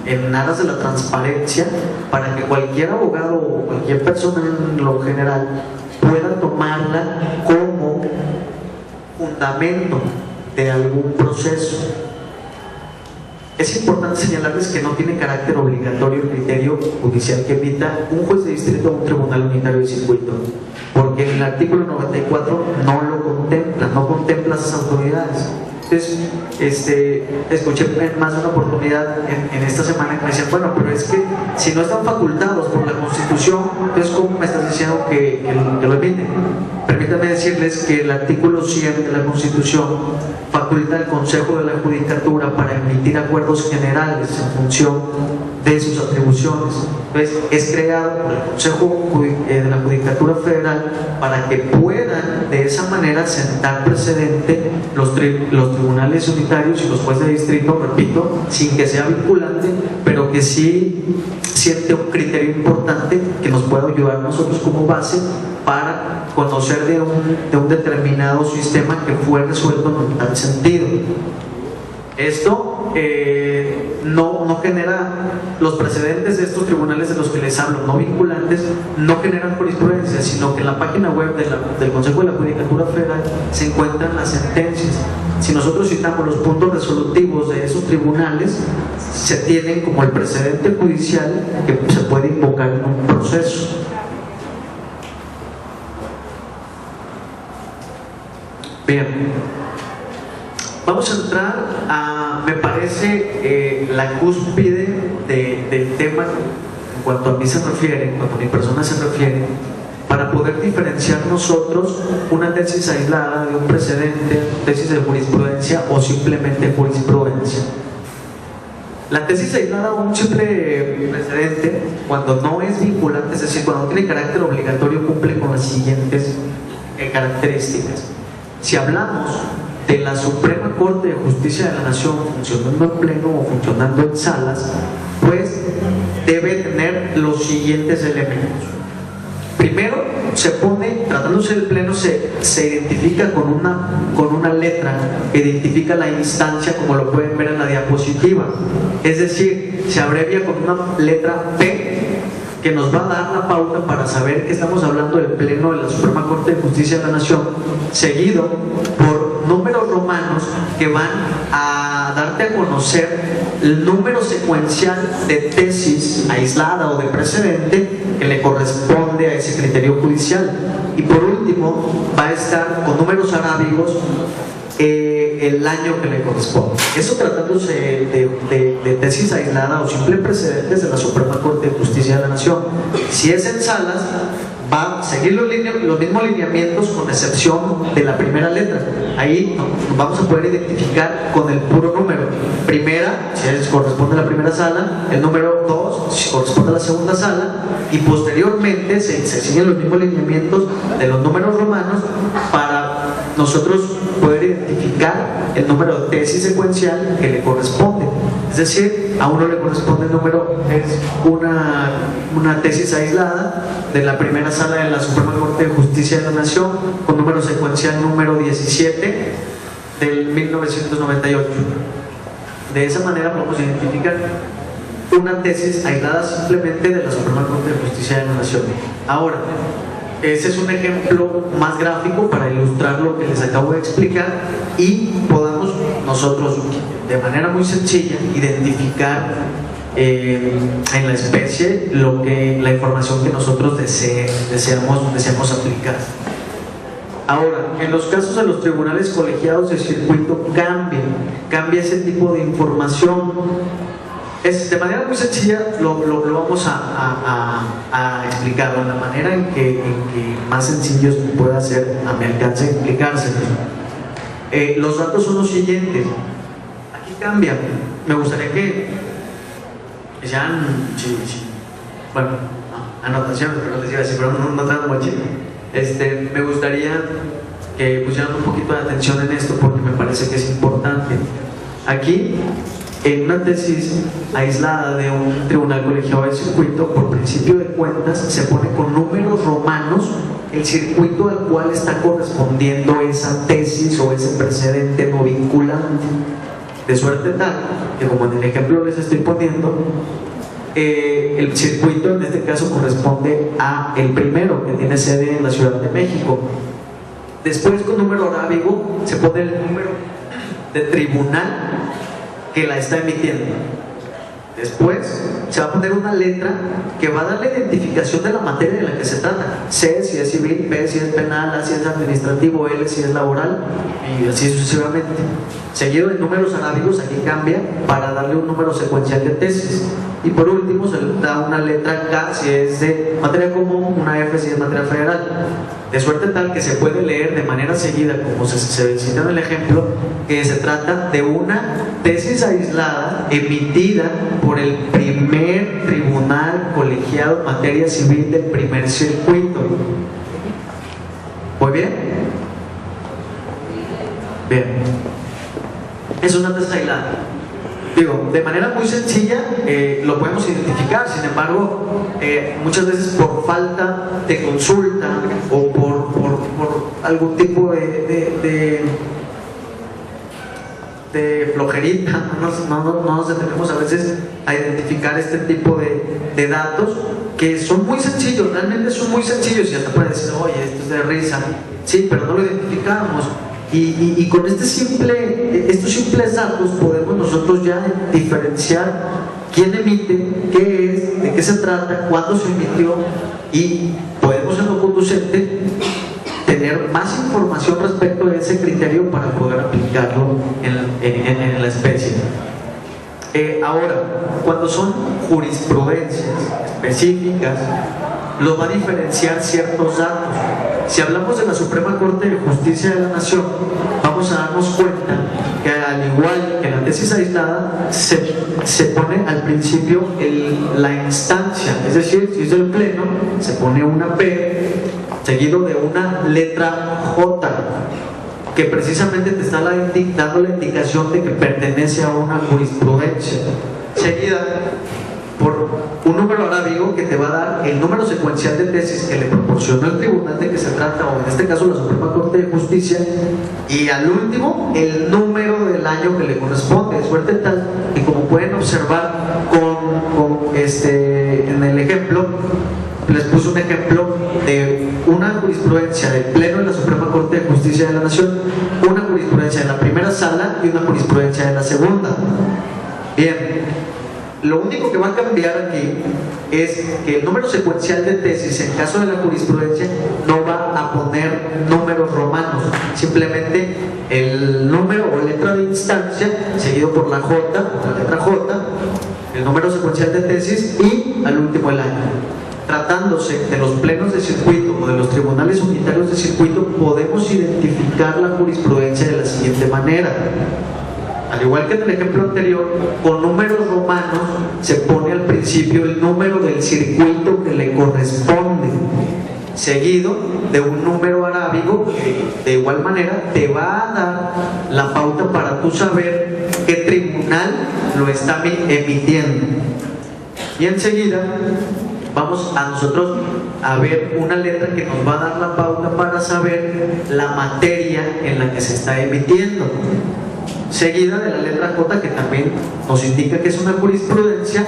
en aras de la transparencia para que cualquier abogado o cualquier persona en lo general pueda tomarla como fundamento de algún proceso. Es importante señalarles que no tiene carácter obligatorio el criterio judicial que emita un juez de distrito o un tribunal unitario de circuito, porque el artículo 94 no lo contempla, no contempla esas autoridades. Entonces, escuché en más de una oportunidad en esta semana que me decían, bueno, pero es que si no están facultados por la Constitución, entonces ¿cómo me estás diciendo que lo emiten? Permítanme decirles que el artículo 100 de la Constitución faculta al Consejo de la Judicatura para emitir acuerdos generales en función de sus atribuciones. Entonces, es creado por el Consejo de la Judicatura Federal para que puedan de esa manera sentar precedente los tribunales unitarios y los jueces de distrito, repito, sin que sea vinculante, pero que sí siente un criterio importante que nos pueda ayudar a nosotros como base para conocer de un determinado sistema que fue resuelto en tal sentido. Esto no genera los precedentes de estos tribunales de los que les hablo, no vinculantes, no generan jurisprudencia, sino que en la página web del Consejo de la Judicatura Federal se encuentran las sentencias. Si nosotros citamos los puntos resolutivos de esos tribunales, se tienen como el precedente judicial que se puede invocar en un proceso. Bien, vamos a entrar a, me parece, la cúspide del tema en cuanto a mí se refiere, en cuanto a mi persona se refiere, para poder diferenciar nosotros una tesis aislada de un precedente, tesis de jurisprudencia o simplemente jurisprudencia. La tesis aislada o un simple precedente, cuando no es vinculante, es decir, cuando no tiene carácter obligatorio, cumple con las siguientes características. Si hablamos de la Suprema Corte de Justicia de la Nación funcionando en pleno o funcionando en salas, pues debe tener los siguientes elementos. Primero, se pone, tratándose del pleno, se identifica con una letra que identifica la instancia, como lo pueden ver en la diapositiva. Es decir, se abrevia con una letra P, que nos va a dar la pauta para saber que estamos hablando del pleno de la Suprema Corte de Justicia de la Nación, seguido por números romanos que van a darte a conocer el número secuencial de tesis aislada o de precedente que le corresponde a ese criterio judicial. Y por último, va a estar con números arábigos el año que le corresponde. Eso tratándose de tesis aislada o simple precedentes de la Suprema Corte de Justicia de la Nación. Si es en salas, va a seguir los mismos lineamientos, con excepción de la primera letra. Ahí vamos a poder identificar con el puro número. Primera, si corresponde a la primera sala; el número 2, si corresponde a la segunda sala; y posteriormente se siguen los mismos lineamientos de los números romanos para nosotros poder identificar el número de tesis secuencial que le corresponde. Es decir, a uno le corresponde el número, es una tesis aislada de la primera sala de la Suprema Corte de Justicia de la Nación, con número secuencial número 17 del 1998. De esa manera podemos identificar una tesis aislada simplemente de la Suprema Corte de Justicia de la Nación. Ahora, ese es un ejemplo más gráfico para ilustrar lo que les acabo de explicar, y podamos nosotros de manera muy sencilla identificar en la especie la información que nosotros deseamos aplicar. Ahora, en los casos de los tribunales colegiados de circuito cambia ese tipo de información. De manera muy sencilla lo vamos a explicar, de la manera en que más sencillos pueda ser a mi alcance explicarse. Los datos son los siguientes. Aquí cambian. Me gustaría que sean, bueno, anotaciones, pero les iba a decir, pero no tan mucho. Me gustaría que pusieran un poquito de atención en esto, porque me parece que es importante. Aquí, en una tesis aislada de un tribunal colegiado de circuito, por principio de cuentas, se pone con números romanos el circuito al cual está correspondiendo esa tesis o ese precedente no vinculante. De suerte tal que, como en el ejemplo les estoy poniendo, el circuito en este caso corresponde a el primero, que tiene sede en la Ciudad de México. Después, con número arábigo, se pone el número de tribunal que la está emitiendo. Después se va a poner una letra que va a dar la identificación de la materia de la que se trata: C si es civil, P si es penal, A si es administrativo, L si es laboral, y así sucesivamente. Seguido de números arábigos, aquí cambia para darle un número secuencial de tesis. Y por último se le da una letra K si es de materia común, una F si es materia federal. De suerte tal que se puede leer de manera seguida, como se cita en el ejemplo, que se trata de una tesis aislada emitida por el primer tribunal colegiado en materia civil del primer circuito. ¿Muy bien? Bien. Es una tesis aislada. Digo, de manera muy sencilla lo podemos identificar. Sin embargo, muchas veces por falta de consulta o por algún tipo de flojerita, no nos detenemos a veces a identificar este tipo de datos, que son muy sencillos, realmente son muy sencillos, y hasta pueden decir, oye, esto es de risa, sí, pero no lo identificamos. Y con estos simples datos podemos nosotros ya diferenciar quién emite, qué es, de qué se trata, cuándo se emitió, y podemos en lo conducente tener más información respecto a ese criterio para poder aplicarlo en la especie. Ahora, cuando son jurisprudencias específicas, los va a diferenciar ciertos datos. Si hablamos de la Suprema Corte de Justicia de la Nación, vamos a darnos cuenta que, al igual que la tesis aislada, se pone al principio la instancia, es decir, si es del pleno, se pone una P seguido de una letra J. que precisamente te está dando la indicación de que pertenece a una jurisprudencia, seguida por un número arábigo que te va a dar el número secuencial de tesis que le proporciona el tribunal de que se trata, o en este caso la Suprema Corte de Justicia, y al último el número del año que le corresponde. Suerte tal que, como pueden observar en el ejemplo, les puse un ejemplo de una jurisprudencia del Pleno de la Suprema Corte de Justicia de la Nación, una jurisprudencia de la primera sala y una jurisprudencia de la segunda. Bien, lo único que va a cambiar aquí es que el número secuencial de tesis, en caso de la jurisprudencia, no va a poner números romanos, simplemente el número o letra de instancia seguido por la J, la letra J, el número secuencial de tesis y al último el año. Tratándose de los plenos de circuito o de los tribunales unitarios de circuito, podemos identificar la jurisprudencia de la siguiente manera. Al igual que en el ejemplo anterior, con números romanos se pone al principio el número del circuito que le corresponde, seguido de un número arábigo que de igual manera te va a dar la pauta para tú saber qué tribunal lo está emitiendo. Y enseguida vamos a nosotros a ver una letra que nos va a dar la pauta para saber la materia en la que se está emitiendo, seguida de la letra J, que también nos indica que es una jurisprudencia,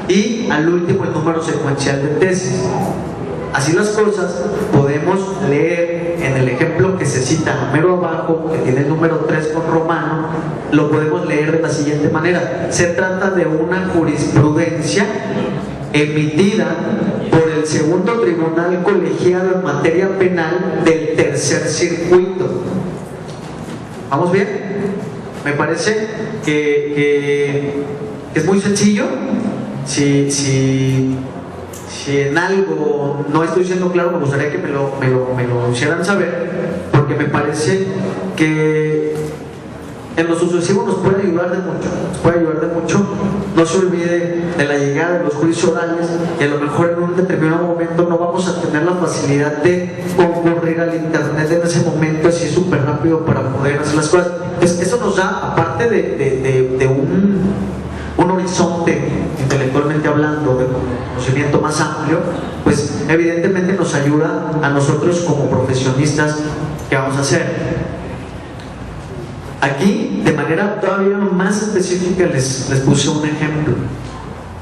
y al último el número secuencial de tesis. Así las cosas, podemos leer en el ejemplo que se cita número abajo, que tiene el número 3 con romano, lo podemos leer de la siguiente manera: se trata de una jurisprudencia emitida por el segundo tribunal colegiado en materia penal del tercer circuito. ¿Vamos bien? Me parece que es muy sencillo. Si en algo no estoy siendo claro, me gustaría que me lo hicieran saber, porque me parece que en lo sucesivo nos puede ayudar de mucho. No se olvide de la llegada de los juicios orales, y a lo mejor en un determinado momento no vamos a tener la facilidad de concurrir al internet en ese momento así súper rápido para poder hacer las cosas. Eso nos da, aparte de un horizonte intelectualmente hablando, de conocimiento más amplio, pues evidentemente nos ayuda a nosotros como profesionistas. ¿Qué vamos a hacer? Aquí, de manera todavía más específica, les puse un ejemplo.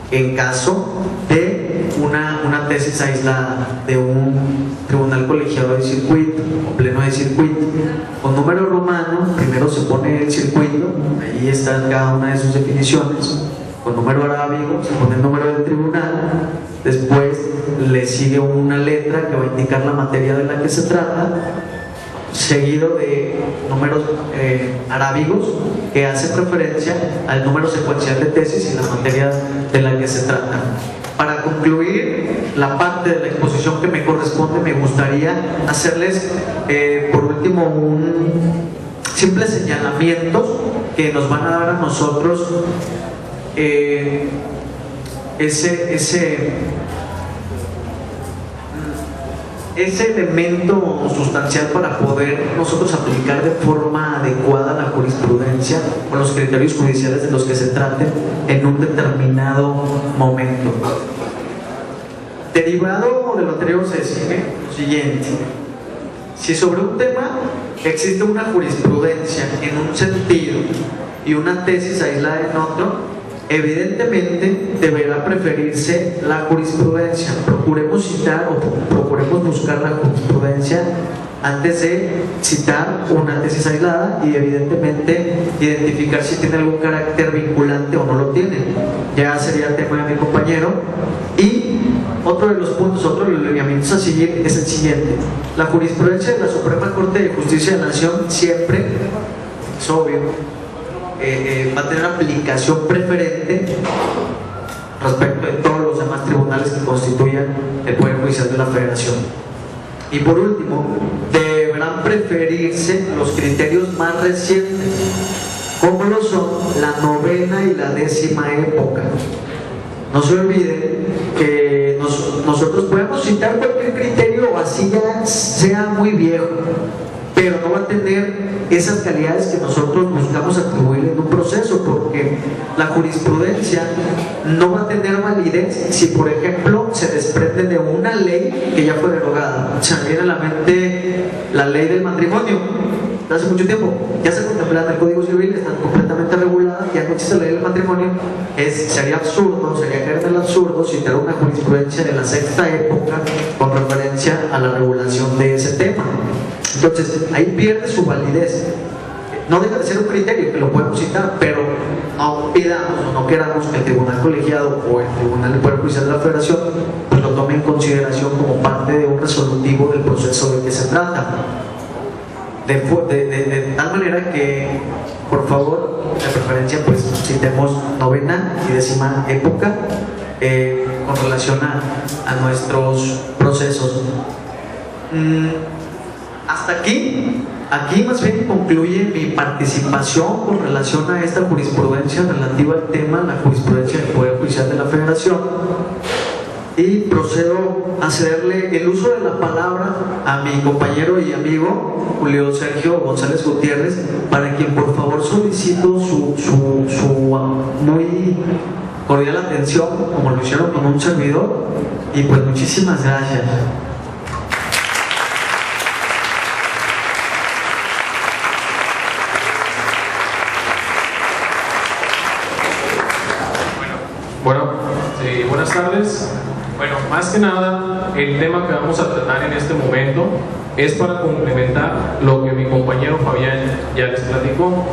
En caso de una tesis aislada de un tribunal colegiado de circuito o pleno de circuito, con número romano, primero se pone el circuito, ahí está cada una de sus definiciones. Con número arábigo se pone el número del tribunal, después le sigue una letra que va a indicar la materia de la que se trata, seguido de números arábigos que hacen referencia al número secuencial de tesis y la materia de la que se trata. Para concluir la parte de la exposición que me corresponde, me gustaría hacerles por último un simple señalamiento que nos van a dar a nosotros ese elemento sustancial para poder nosotros aplicar de forma adecuada la jurisprudencia o los criterios judiciales de los que se traten en un determinado momento. Derivado de lo anterior se decide lo siguiente: si sobre un tema existe una jurisprudencia en un sentido y una tesis aislada en otro, evidentemente deberá preferirse la jurisprudencia. Procuremos citar o procuremos buscar la jurisprudencia antes de citar una tesis aislada, y evidentemente identificar si tiene algún carácter vinculante o no lo tiene. Ya sería tema de mi compañero. Y otro de los puntos, otro de los lineamientos a seguir es el siguiente: la jurisprudencia de la Suprema Corte de Justicia de la Nación siempre, es obvio, va a tener aplicación preferente respecto de todos los demás tribunales que constituyan el Poder Judicial de la Federación. Y por último, deberán preferirse los criterios más recientes, como lo son la novena y la 10ª época. No se olviden que nosotros podemos citar cualquier criterio, así ya sea muy viejo, pero pero no va a tener esas calidades que nosotros buscamos atribuir en un proceso, porque la jurisprudencia no va a tener validez si, por ejemplo, se desprende de una ley que ya fue derogada. Se me viene a la mente la ley del matrimonio de hace mucho tiempo, ya se contempla en el Código Civil, está completamente regulada, ya no existe la ley del matrimonio. Sería absurdo, sería caer en el absurdo citar una jurisprudencia de la sexta época con referencia a la regulación de ese tema. Entonces, ahí pierde su validez. No deja de ser un criterio que lo podemos citar, pero no pidamos o no queramos que el tribunal colegiado o el tribunal del Poder Judicial de la Federación pues lo tome en consideración como parte de un resolutivo del proceso del que se trata. De tal manera que, por favor, de preferencia, pues citemos novena y décima época con relación a nuestros procesos. Hasta aquí más bien concluye mi participación con relación a esta jurisprudencia relativa al tema, la jurisprudencia del Poder Judicial de la Federación, y procedo a cederle el uso de la palabra a mi compañero y amigo Julio Sergio González Gutiérrez, para quien por favor solicito su muy cordial atención, como lo hicieron con un servidor, y pues muchísimas gracias. Bueno, buenas tardes. Bueno, más que nada, el tema que vamos a tratar en este momento es para complementar lo que mi compañero Fabián ya les platicó.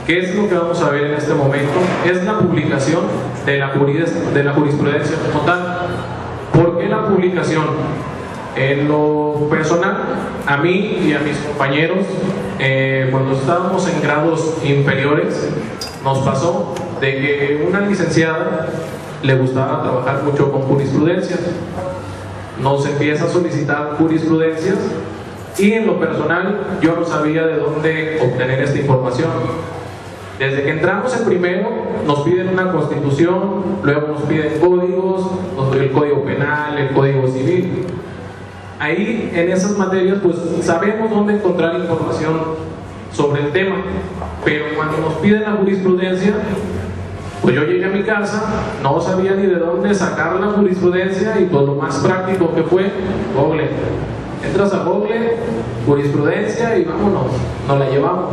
¿Qué es lo que vamos a ver en este momento? Es la publicación de la jurisprudencia como tal. ¿Por qué la publicación? En lo personal, a mí y a mis compañeros, cuando estábamos en grados inferiores, nos pasó de que una licenciada le gustaba trabajar mucho con jurisprudencias. Nos empieza a solicitar jurisprudencias y en lo personal yo no sabía de dónde obtener esta información. Desde que entramos en primero nos piden una constitución, luego nos piden códigos, el código penal, el código civil. Ahí en esas materias pues sabemos dónde encontrar información sobre el tema, pero cuando nos piden la jurisprudencia, pues yo llegué a mi casa, no sabía ni de dónde sacar la jurisprudencia, y pues lo más práctico que fue Google. Entras a Google, jurisprudencia, y vámonos, nos la llevamos.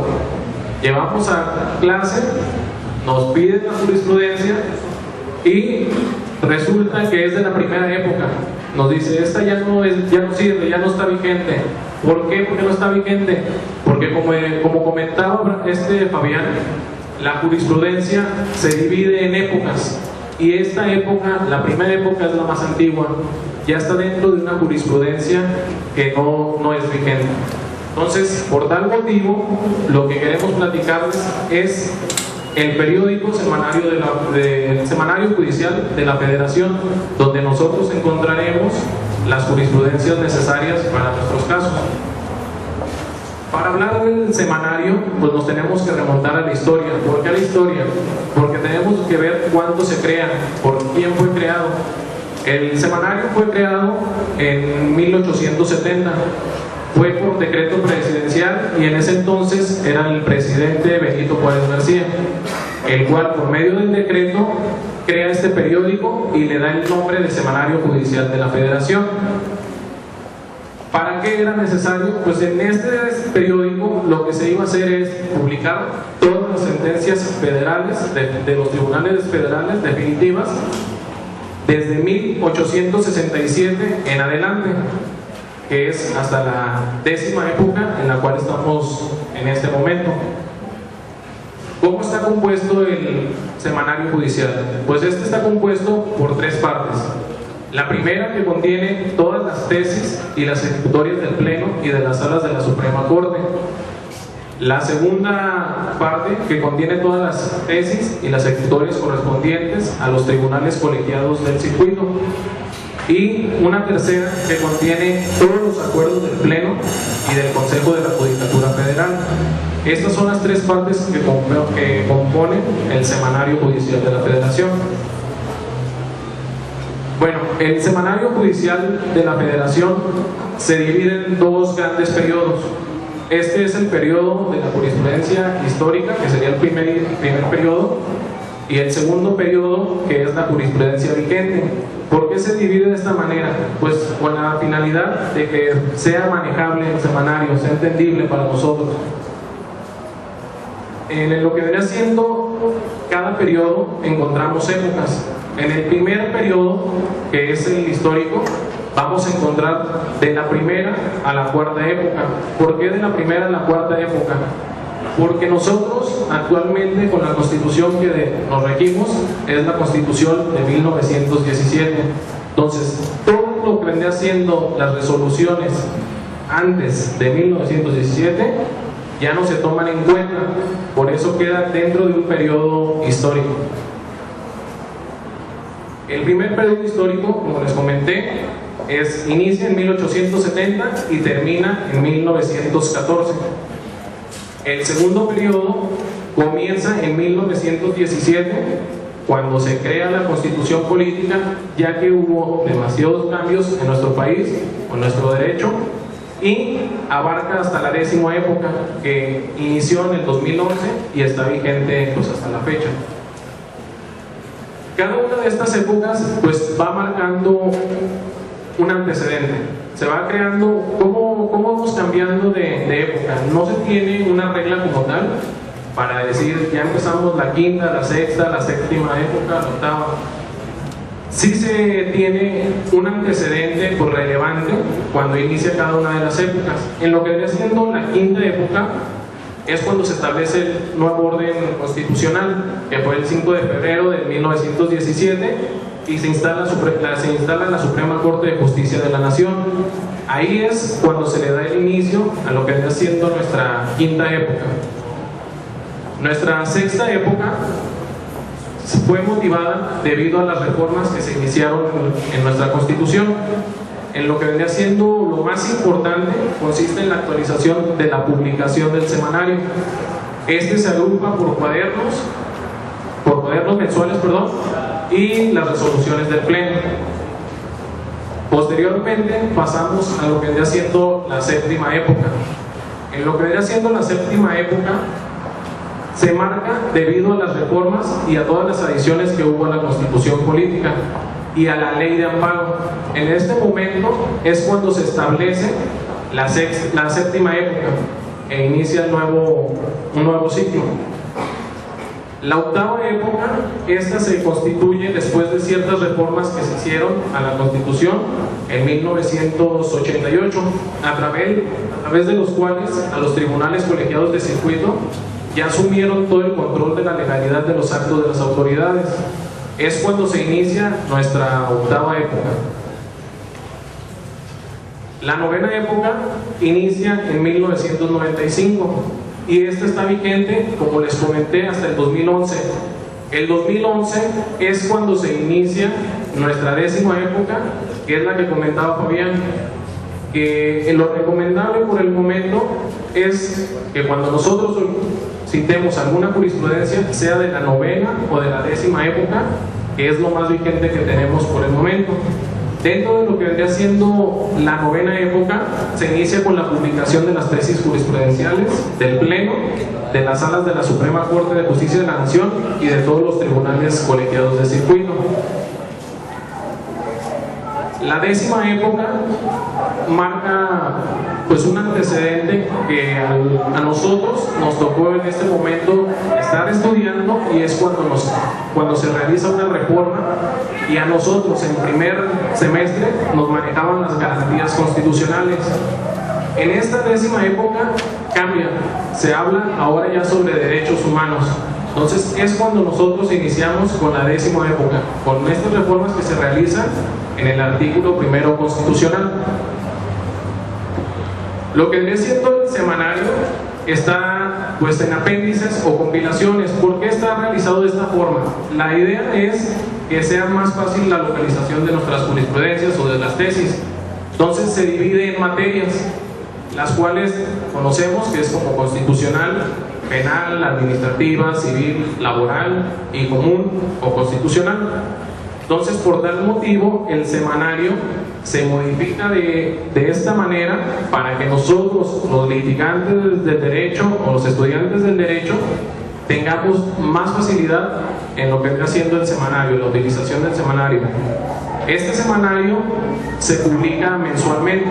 Llevamos a clase, nos piden la jurisprudencia y resulta que es de la primera época. Nos dice, esta ya no sirve, ya no está vigente. ¿Por qué? ¿Por qué no está vigente? Porque como comentaba Fabián, la jurisprudencia se divide en épocas, y esta época, la primera época, es la más antigua, ya está dentro de una jurisprudencia que no es vigente. Entonces, por tal motivo, lo que queremos platicarles es el periódico semanario del Semanario Judicial de la Federación, donde nosotros encontraremos las jurisprudencias necesarias para nuestros casos. Para hablar del semanario, pues nos tenemos que remontar a la historia. ¿Por qué a la historia? Porque tenemos que ver cuándo se crea, por quién fue creado. El semanario fue creado en 1870. Fue por decreto presidencial, y en ese entonces era el presidente Benito Juárez García, el cual por medio del decreto crea este periódico y le da el nombre de Semanario Judicial de la Federación. ¿Para qué era necesario? Pues en este periódico lo que se iba a hacer es publicar todas las sentencias federales de los tribunales federales definitivas desde 1867 en adelante, que es hasta la 10ª época en la cual estamos en este momento. ¿Cómo está compuesto el semanario judicial? Pues este está compuesto por 3 partes. La primera, que contiene todas las tesis y las ejecutorias del Pleno y de las salas de la Suprema Corte. La segunda parte, que contiene todas las tesis y las ejecutorias correspondientes a los tribunales colegiados del circuito. Y una tercera, que contiene todos los acuerdos del Pleno y del Consejo de la Judicatura Federal. Estas son las 3 partes que componen el Semanario Judicial de la Federación. Bueno, el Semanario Judicial de la Federación se divide en 2 grandes periodos. Este es el periodo de la jurisprudencia histórica, que sería el primer periodo, y el segundo periodo, que es la jurisprudencia vigente. ¿Por qué se divide de esta manera? Pues con la finalidad de que sea manejable el semanario, sea entendible para nosotros. En lo que viene siendo cada periodo encontramos épocas. En el primer periodo, que es el histórico, vamos a encontrar de la primera a la cuarta época. ¿Por qué de la primera a la cuarta época? Porque nosotros actualmente con la constitución que nos regimos es la constitución de 1917. Entonces, todo lo que vendría haciendo las resoluciones antes de 1917 ya no se toman en cuenta, por eso queda dentro de un periodo histórico. El primer periodo histórico, como les comenté, inicia en 1870 y termina en 1914. El segundo periodo comienza en 1917, cuando se crea la Constitución Política, ya que hubo demasiados cambios en nuestro país, con nuestro derecho, y abarca hasta la 10ª época, que inició en el 2011 y está vigente pues hasta la fecha. Cada una de estas épocas pues va marcando un antecedente. Se va creando, ¿cómo vamos cambiando de época? No se tiene una regla como tal para decir, ya empezamos la quinta, la sexta, la séptima época, la octava. Sí se tiene un antecedente pues, relevante cuando inicia cada una de las épocas. En lo que viene siendo la quinta época es cuando se establece el nuevo orden constitucional, que fue el 5 de febrero de 1917, y se instala la Suprema Corte de Justicia de la Nación. Ahí es cuando se le da el inicio a lo que viene siendo nuestra quinta época. Nuestra sexta época fue motivada debido a las reformas que se iniciaron en nuestra Constitución. En lo que vendría siendo lo más importante consiste en la actualización de la publicación del semanario. Este se agrupa por cuadernos mensuales, y las resoluciones del Pleno. Posteriormente pasamos a lo que vendría siendo la séptima época. En lo que vendría siendo la séptima época se marca debido a las reformas y a todas las adiciones que hubo a la Constitución Política y a la Ley de Amparo. En este momento es cuando se establece la séptima época e inicia un nuevo ciclo. La octava época, esta se constituye después de ciertas reformas que se hicieron a la Constitución en 1988, a través de los cuales a los tribunales colegiados de circuito ya asumieron todo el control de la legalidad de los actos de las autoridades. Es cuando se inicia nuestra octava época. La novena época inicia en 1995 y esta está vigente, como les comenté, hasta el 2011. El 2011 es cuando se inicia nuestra 10ª época, que es la que comentaba Fabián, que lo recomendable por el momento es que cuando nosotros citemos alguna jurisprudencia, sea de la novena o de la 10ª época, que es lo más vigente que tenemos por el momento. Dentro de lo que vendría siendo la novena época, se inicia con la publicación de las tesis jurisprudenciales del Pleno, de las salas de la Suprema Corte de Justicia de la Nación y de todos los tribunales colegiados de circuito. La 10ª época marca pues un antecedente que a nosotros nos tocó en este momento estar estudiando, y es cuando se realiza una reforma, y a nosotros en primer semestre nos manejaban las garantías constitucionales. En esta 10ª época cambia, se habla ahora ya sobre derechos humanos. Entonces es cuando nosotros iniciamos con la 10ª época, con estas reformas que se realizan en el artículo 1 constitucional. Lo que viene siendo el semanario está pues en apéndices o compilaciones. ¿Por qué está realizado de esta forma? La idea es que sea más fácil la localización de nuestras jurisprudencias o de las tesis. Entonces se divide en materias, las cuales conocemos que es como constitucional, penal, administrativa, civil, laboral y común o constitucional. Entonces, por tal motivo, el semanario se modifica de esta manera para que nosotros, los litigantes del derecho o los estudiantes del derecho, tengamos más facilidad en lo que está haciendo el semanario, la utilización del semanario. Este semanario se publica mensualmente,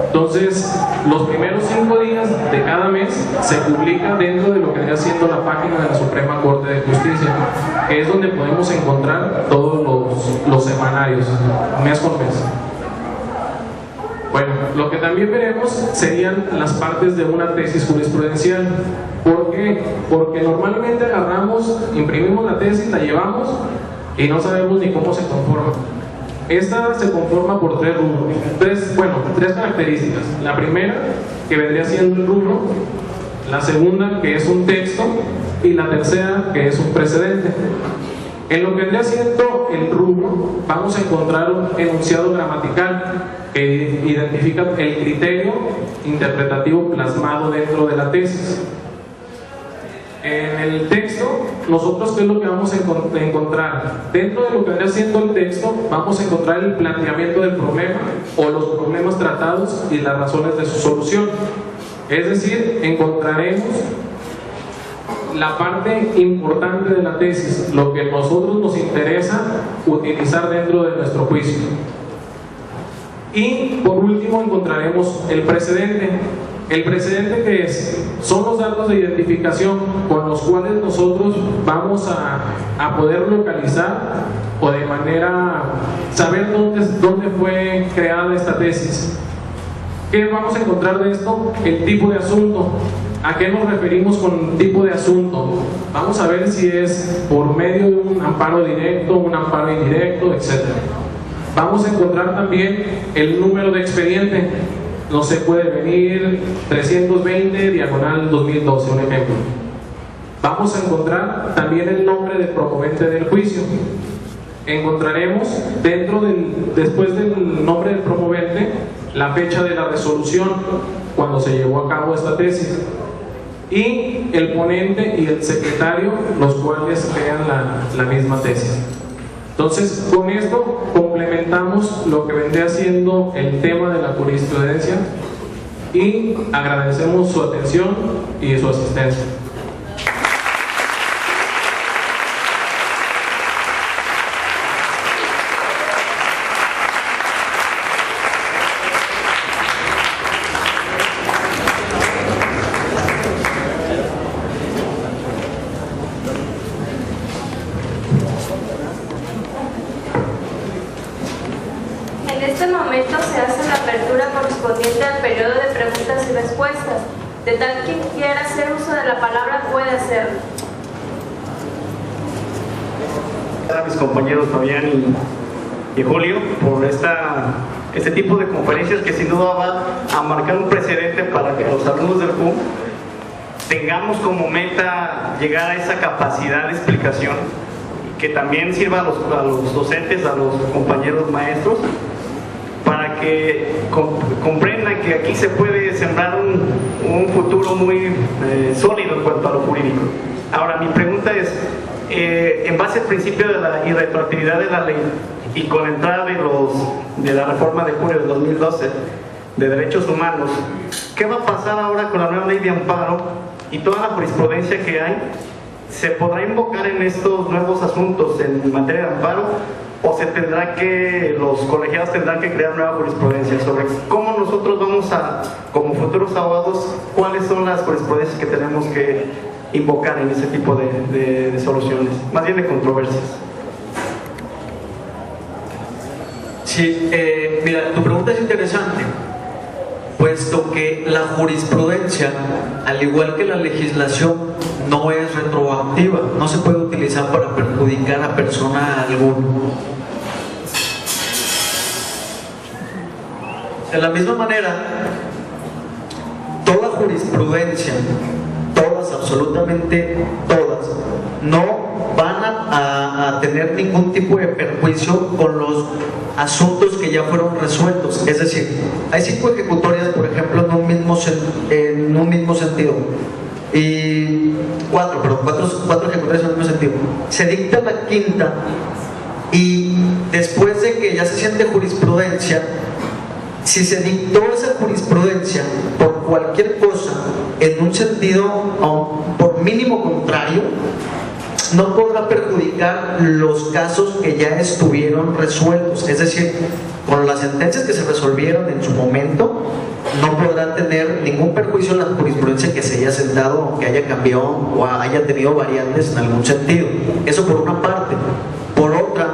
entonces los primeros 5 días de cada mes se publica dentro de lo que está haciendo la página de la Suprema Corte de Justicia, que es donde podemos encontrar todos los semanarios, mes con mes. Bueno, lo que también veremos serían las partes de una tesis jurisprudencial. ¿Por qué? Porque normalmente agarramos, imprimimos la tesis, la llevamos y no sabemos ni cómo se conforma. Esta se conforma por tres características. La primera, que vendría siendo el rubro; la segunda, que es un texto; y la tercera, que es un precedente. En lo que vendría siendo el rubro, vamos a encontrar un enunciado gramatical que identifica el criterio interpretativo plasmado dentro de la tesis. En el texto, nosotros, ¿qué es lo que vamos a encontrar? Dentro de lo que vendría siendo el texto, vamos a encontrar el planteamiento del problema o los problemas tratados y las razones de su solución. Es decir, encontraremos la parte importante de la tesis, lo que a nosotros nos interesa utilizar dentro de nuestro juicio. Y por último encontraremos el precedente. ¿El precedente qué es? Son los datos de identificación con los cuales nosotros vamos a poder localizar o de manera saber dónde fue creada esta tesis. ¿Qué vamos a encontrar de esto? El tipo de asunto. ¿A qué nos referimos con tipo de asunto? Vamos a ver si es por medio de un amparo directo, un amparo indirecto, etc. Vamos a encontrar también el número de expediente. No se puede venir 320/2012, un ejemplo. Vamos a encontrar también el nombre del promovente del juicio. Encontraremos después del nombre del promovente, la fecha de la resolución cuando se llevó a cabo esta tesis, y el ponente y el secretario, los cuales crean la misma tesis. Entonces, con esto complementamos lo que vendría siendo el tema de la jurisprudencia y agradecemos su atención y su asistencia. En este momento se hace la apertura correspondiente al periodo de preguntas y respuestas. De tal quien quiera hacer uso de la palabra puede hacerlo. A mis compañeros Fabián y Julio por este tipo de conferencias que sin duda va a marcar un precedente para que los alumnos del CUM tengamos como meta llegar a esa capacidad de explicación, que también sirva a los docentes, a los compañeros maestros, para que comprendan que aquí se puede sembrar un futuro muy sólido en cuanto a lo jurídico. Ahora, mi pregunta es, en base al principio de la irretroactividad de la ley y con la entrada de la reforma de junio de 2012 de derechos humanos, ¿qué va a pasar ahora con la nueva ley de amparo y toda la jurisprudencia que hay? ¿Se podrá invocar en estos nuevos asuntos en materia de amparo o los colegiados tendrán que crear nueva jurisprudencia sobre cómo nosotros vamos como futuros abogados, cuáles son las jurisprudencias que tenemos que invocar en ese tipo de soluciones, más bien de controversias? Sí, mira, tu pregunta es interesante, puesto que la jurisprudencia, al igual que la legislación, no es retroactiva, no se puede utilizar para perjudicar a persona alguna. De la misma manera, toda jurisprudencia, todas, absolutamente todas, no van a tener ningún tipo de perjuicio con los asuntos que ya fueron resueltos. Es decir, hay 5 ejecutorias, por ejemplo, en un mismo sentido, y 4 ejecutorias en el mismo sentido. Se dicta la quinta y después de que ya se siente jurisprudencia, si se dictó esa jurisprudencia por cualquier cosa en un sentido o por mínimo contrario, no podrá perjudicar los casos que ya estuvieron resueltos. Es decir, con las sentencias que se resolvieron en su momento, no podrá tener ningún perjuicio en la jurisprudencia que se haya sentado o que haya cambiado o haya tenido variantes en algún sentido. Eso por una parte. Por otra,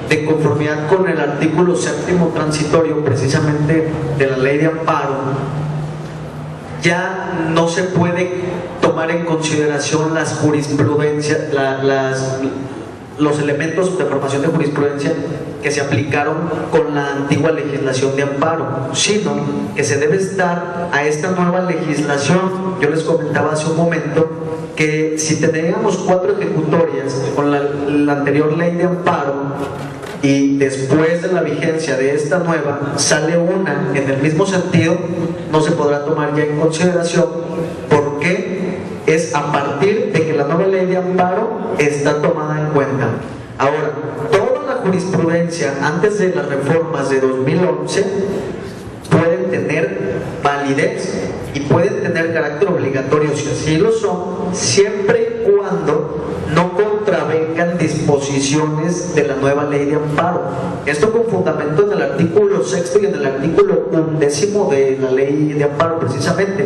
de conformidad con el artículo 7º transitorio precisamente de la ley de amparo, ya no se puede tomar en consideración las jurisprudencias, los elementos de formación de jurisprudencia que se aplicaron con la antigua legislación de amparo, sino que se debe estar a esta nueva legislación. Yo les comentaba hace un momento que si teníamos 4 ejecutorias con la anterior ley de amparo y después de la vigencia de esta nueva sale una en el mismo sentido, no se podrá tomar ya en consideración, porque es a partir de que la nueva ley de amparo está tomada en cuenta. Ahora, toda la jurisprudencia antes de las reformas de 2011 pueden tener validez y pueden tener carácter obligatorio, si así lo son, siempre y cuando no contravengan disposiciones de la nueva ley de amparo. Esto con fundamento en el artículo 6 y en el artículo 11 de la ley de amparo, precisamente,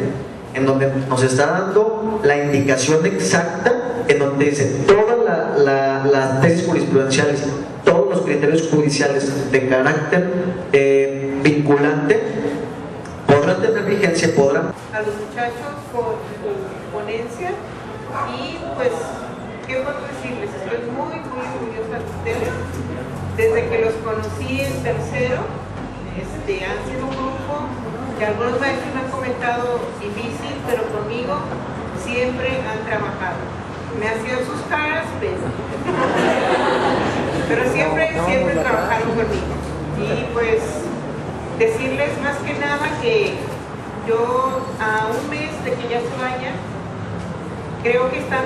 en donde nos está dando la indicación exacta, en donde dice todas las tesis jurisprudenciales, todos los criterios judiciales de carácter vinculante podrán tener vigencia, podrán. A los muchachos por su ponencia y pues, ¿qué puedo decirles? Estoy muy orgullosa de ustedes. Desde que los conocí en tercero, han sido un grupo que algunos maestros me han comentado difícil, pero conmigo siempre han trabajado. Me hacían sus caras, pero siempre trabajaron conmigo. Y pues decirles más que nada que yo a un mes de que ya se vayan, creo que están